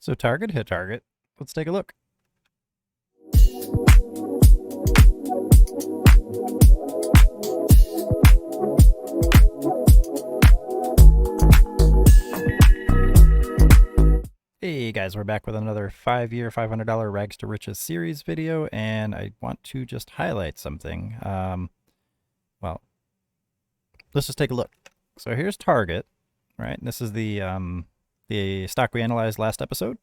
So target hit target. Let's take a look. Hey guys, we're back with another 5-year, $500 Rags to Riches series video, and I want to just highlight something. Well, let's just take a look. So here's target, right? This is the stock we analyzed last episode,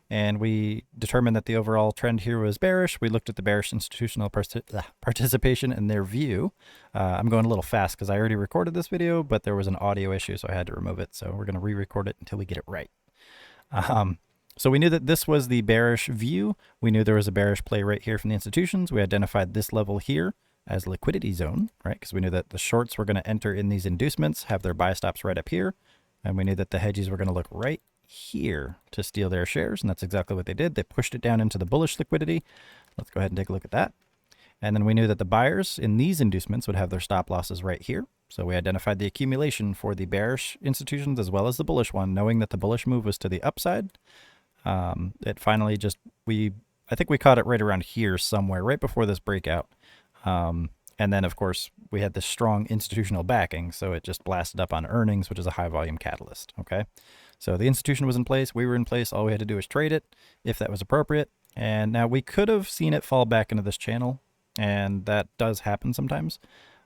and we determined that the overall trend here was bearish. We looked at the bearish institutional participation and their view. I'm going a little fast because I already recorded this video, but there was an audio issue, so I had to remove it. So we're going to re-record it until we get it right. So we knew that this was the bearish view. We knew there was a bearish play right here from the institutions. We identified this level here as liquidity zone, right? Because we knew that the shorts were going to enter in these inducements, have their buy stops right up here. And we knew that the hedgies were going to look right here to steal their shares. And that's exactly what they did. They pushed it down into the bullish liquidity. Let's go ahead and take a look at that. And then we knew that the buyers in these inducements would have their stop losses right here. So we identified the accumulation for the bearish institutions as well as the bullish one, knowing that the bullish move was to the upside. It finally just, I think we caught it right around here somewhere, right before this breakout. And then, of course, we had this strong institutional backing, so it just blasted up on earnings, which is a high volume catalyst, okay? So the institution was in place, we were in place, all we had to do was trade it if that was appropriate. And now we could have seen it fall back into this channel, and that does happen sometimes.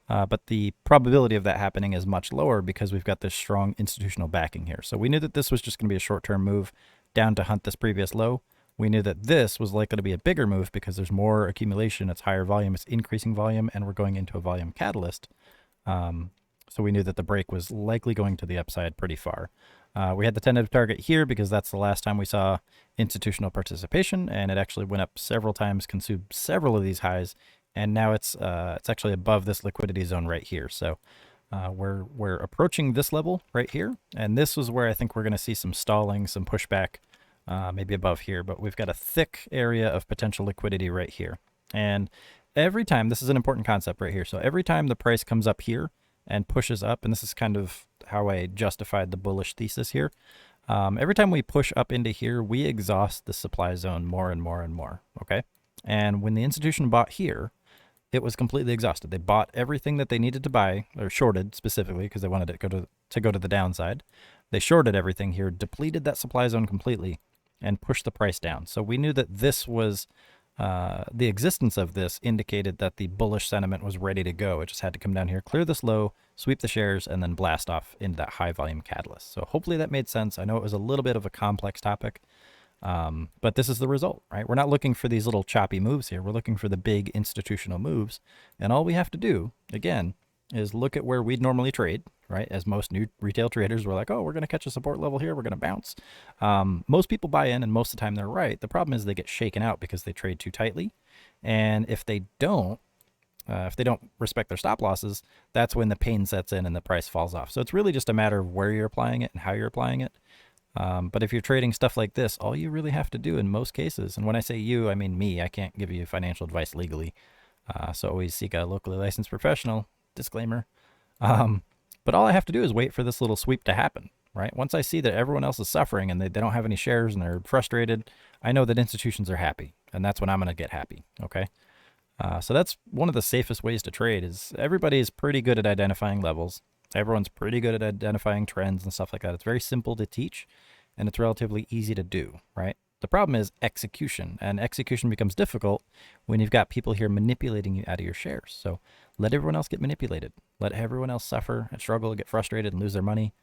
But the probability of that happening is much lower because we've got this strong institutional backing here. So we knew that this was just going to be a short-term move down to hunt this previous low. We knew that this was likely to be a bigger move because there's more accumulation, it's higher volume, it's increasing volume, and we're going into a volume catalyst. So we knew that the break was likely going to the upside pretty far. We had the tentative target here because that's the last time we saw institutional participation, and it actually went up several times, consumed several of these highs, and now it's actually above this liquidity zone right here. So we're approaching this level right here, and this was where I think we're going to see some stalling, some pushback, maybe above here, but we've got a thick area of potential liquidity right here. And every time, this is an important concept right here, so every time the price comes up here and pushes up, and this is kind of how I justified the bullish thesis here, every time we push up into here, we exhaust the supply zone more and more and more, okay? And when the institution bought here, it was completely exhausted. They bought everything that they needed to buy, or shorted specifically because they wanted it to go to the downside. They shorted everything here, depleted that supply zone completely, and pushed the price down. So we knew that this was, the existence of this indicated that the bullish sentiment was ready to go. It just had to come down here, clear this low, sweep the shares, and then blast off into that high volume catalyst. So hopefully that made sense. I know it was a little bit of a complex topic. But this is the result, right? We're not looking for these little choppy moves here. We're looking for the big institutional moves. And all we have to do, again, is look at where we'd normally trade, right? As most new retail traders, we're like, oh, we're going to catch a support level here. We're going to bounce. Most people buy in, and most of the time they're right. The problem is they get shaken out because they trade too tightly. And if they don't respect their stop losses, that's when the pain sets in and the price falls off. So it's really just a matter of where you're applying it and how you're applying it. But if you're trading stuff like this, all you really have to do in most cases, and when I say you, I mean me, I can't give you financial advice legally. So always seek a locally licensed professional, disclaimer. But all I have to do is wait for this little sweep to happen, right? Once I see that everyone else is suffering and they don't have any shares and they're frustrated, I know that institutions are happy, and that's when I'm going to get happy, okay? So that's one of the safest ways to trade. Is everybody is pretty good at identifying levels. Everyone's pretty good at identifying trends and stuff like that. It's very simple to teach, and it's relatively easy to do, right? The problem is execution, and execution becomes difficult when you've got people here manipulating you out of your shares. So let everyone else get manipulated. Let everyone else suffer and struggle, get frustrated, and lose their money.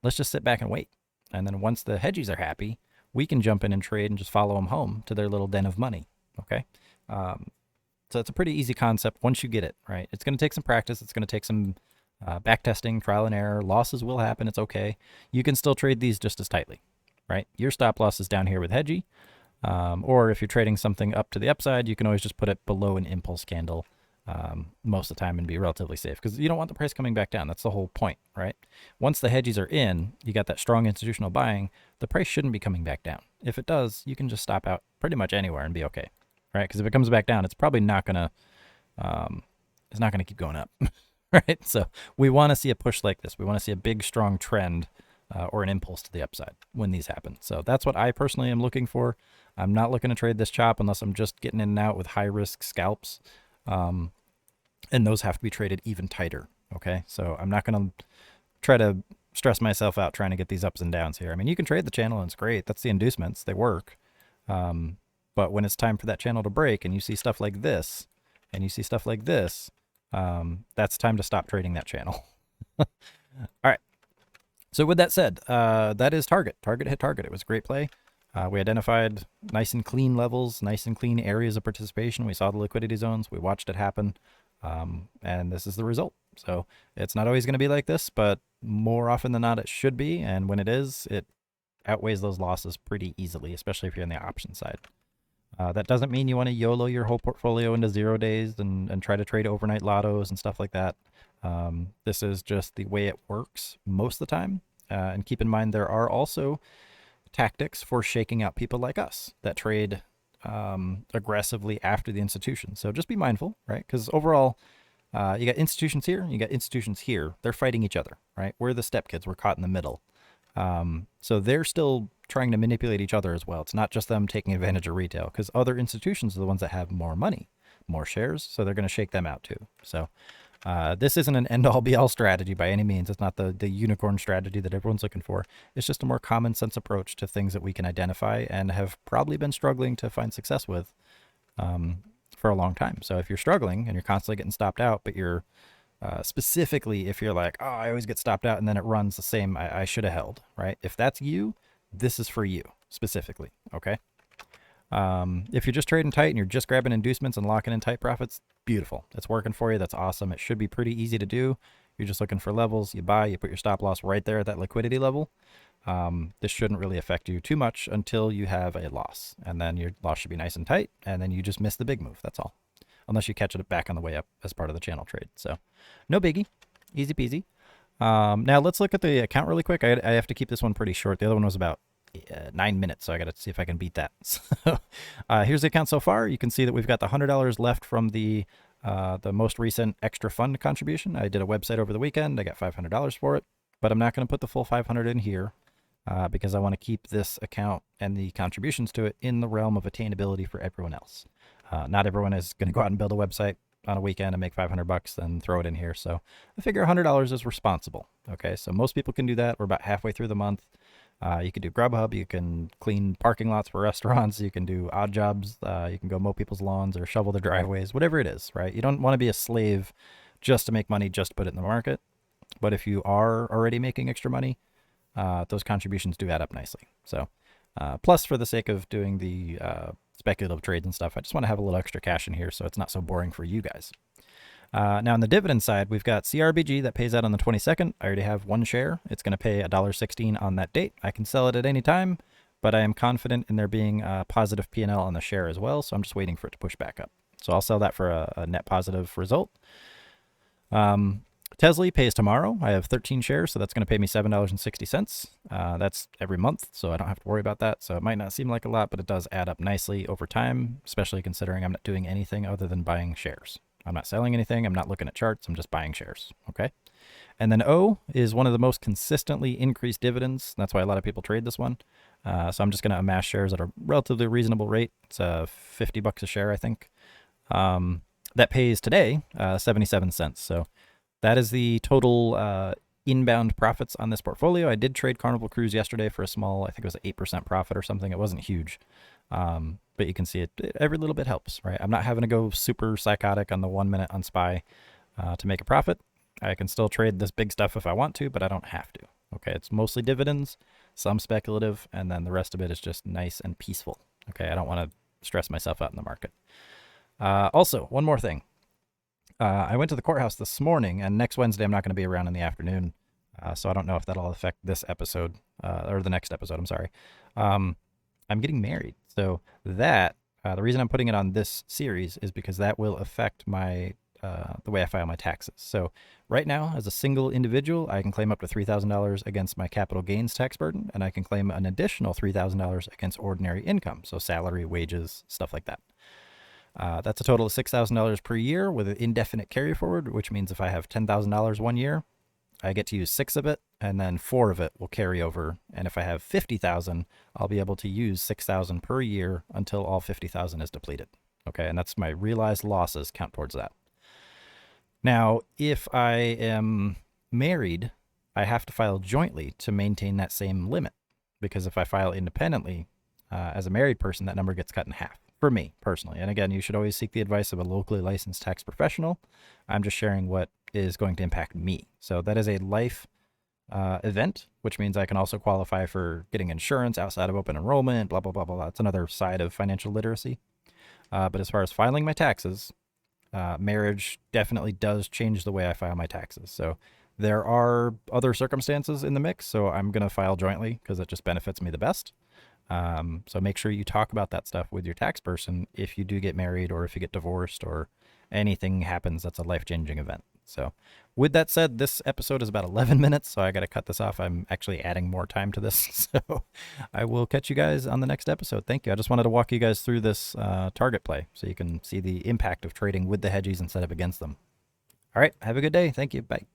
Let's just sit back and wait. And then once the hedgies are happy, we can jump in and trade and just follow them home to their little den of money, okay? So it's a pretty easy concept once you get it, right? It's going to take some practice. It's going to take some back testing, trial and error. Losses will happen. It's okay. You can still trade these just as tightly, right? Your stop loss is down here with hedgy. Or if you're trading something up to the upside, you can always just put it below an impulse candle most of the time and be relatively safe because you don't want the price coming back down. That's the whole point, right? Once the hedgies are in, you got that strong institutional buying, the price shouldn't be coming back down. If it does, you can just stop out pretty much anywhere and be okay, right? Because if it comes back down, it's probably not going to keep going up. Right? So we want to see a push like this. We want to see a big, strong trend or an impulse to the upside when these happen. So that's what I personally am looking for. I'm not looking to trade this chop unless I'm just getting in and out with high risk scalps. And those have to be traded even tighter. Okay. So I'm not going to try to stress myself out trying to get these ups and downs here. I mean, you can trade the channel and it's great. That's the inducements. They work. But when it's time for that channel to break and you see stuff like this and you see stuff like this, that's time to stop trading that channel. All right. So with that said, that is target. Target hit target. It was a great play. We identified nice and clean levels, nice and clean areas of participation. We saw the liquidity zones. We watched it happen. And this is the result. So it's not always going to be like this, but more often than not, it should be. And when it is, it outweighs those losses pretty easily, especially if you're on the option side. That doesn't mean you want to YOLO your whole portfolio into 0 days and try to trade overnight lottos and stuff like that. This is just the way it works most of the time. And keep in mind, there are also tactics for shaking out people like us that trade aggressively after the institution. So just be mindful, right? Because overall, you got institutions here, you got institutions here. They're fighting each other, right? We're the step kids. We're caught in the middle. So they're still trying to manipulate each other as well. It's not just them taking advantage of retail, because other institutions are the ones that have more money, more shares, so they're going to shake them out too. So this isn't an end-all be-all strategy by any means. It's not the unicorn strategy that everyone's looking for. It's just a more common sense approach to things that we can identify and have probably been struggling to find success with for a long time. So if you're struggling and you're constantly getting stopped out, but you're specifically if you're like, oh, I always get stopped out and then it runs the same, I should have held, right? If that's you, this is for you specifically, okay? If you're just trading tight and you're just grabbing inducements and locking in tight profits, beautiful. It's working for you. That's awesome. It should be pretty easy to do. You're just looking for levels. You buy, you put your stop loss right there at that liquidity level. This shouldn't really affect you too much until you have a loss. And then your loss should be nice and tight. And then you just miss the big move. That's all. Unless you catch it back on the way up as part of the channel trade. So no biggie. Easy peasy. Now let's look at the account really quick. I have to keep this one pretty short. The other one was about 9 minutes, so I got to see if I can beat that. So here's the account so far. You can see that we've got the $100 left from the most recent extra fund contribution. I did a website over the weekend. I got $500 for it, but I'm not going to put the full 500 in here because I want to keep this account and the contributions to it in the realm of attainability for everyone else. Not everyone is going to go out and build a website on a weekend and make $500 and throw it in here. So I figure $100 is responsible. Okay, so most people can do that. We're about halfway through the month. You can do Grubhub, you can clean parking lots for restaurants, you can do odd jobs, you can go mow people's lawns or shovel their driveways, whatever it is, right? You don't want to be a slave just to make money, just to put it in the market. But if you are already making extra money, those contributions do add up nicely. So plus, for the sake of doing the speculative trades and stuff, I just want to have a little extra cash in here so it's not so boring for you guys. Now on the dividend side, we've got CRBG that pays out on the 22nd. I already have one share. It's going to pay $1.16 on that date. I can sell it at any time, but I am confident in there being a positive P&L on the share as well. So I'm just waiting for it to push back up. So I'll sell that for a net positive result. Tesla pays tomorrow. I have 13 shares, so that's going to pay me $7.60. That's every month, so I don't have to worry about that. So it might not seem like a lot, but it does add up nicely over time, especially considering I'm not doing anything other than buying shares. I'm not selling anything. I'm not looking at charts. I'm just buying shares. Okay. And then O is one of the most consistently increased dividends. That's why a lot of people trade this one. So I'm just going to amass shares at a relatively reasonable rate. It's $50 a share, I think. That pays today 77 cents. So that is the total inbound profits on this portfolio. I did trade Carnival Cruise yesterday for a small, I think it was an 8% profit or something. It wasn't huge. But you can see it, every little bit helps, right? I'm not having to go super psychotic on the 1 minute on SPY to make a profit. I can still trade this big stuff if I want to, but I don't have to. Okay, it's mostly dividends, some speculative, and then the rest of it is just nice and peaceful. Okay, I don't want to stress myself out in the market. Also, one more thing. I went to the courthouse this morning, and next Wednesday I'm not going to be around in the afternoon, so I don't know if that'll affect this episode, or the next episode, I'm sorry. I'm getting married. So that, the reason I'm putting it on this series is because that will affect my the way I file my taxes. So right now, as a single individual, I can claim up to $3,000 against my capital gains tax burden, and I can claim an additional $3,000 against ordinary income, so salary, wages, stuff like that. That's a total of $6,000 per year with an indefinite carry forward, which means if I have $10,000 one year, I get to use 6 of it, and then 4 of it will carry over. And if I have 50,000, I'll be able to use 6,000 per year until all 50,000 is depleted. Okay, and that's my realized losses count towards that. Now, if I am married, I have to file jointly to maintain that same limit, because if I file independently as a married person, that number gets cut in half for me personally. And again, you should always seek the advice of a locally licensed tax professional. I'm just sharing what is going to impact me. So that is a life event, which means I can also qualify for getting insurance outside of open enrollment, blah, blah, blah, blah. That's another side of financial literacy. But as far as filing my taxes, marriage definitely does change the way I file my taxes. So there are other circumstances in the mix, so I'm going to file jointly because it just benefits me the best. So make sure you talk about that stuff with your tax person if you do get married or if you get divorced or anything happens that's a life-changing event. So with that said, this episode is about 11 minutes, so I got to cut this off. I'm actually adding more time to this. So I will catch you guys on the next episode. Thank you. I just wanted to walk you guys through this target play so you can see the impact of trading with the hedgies instead of against them. All right. Have a good day. Thank you. Bye.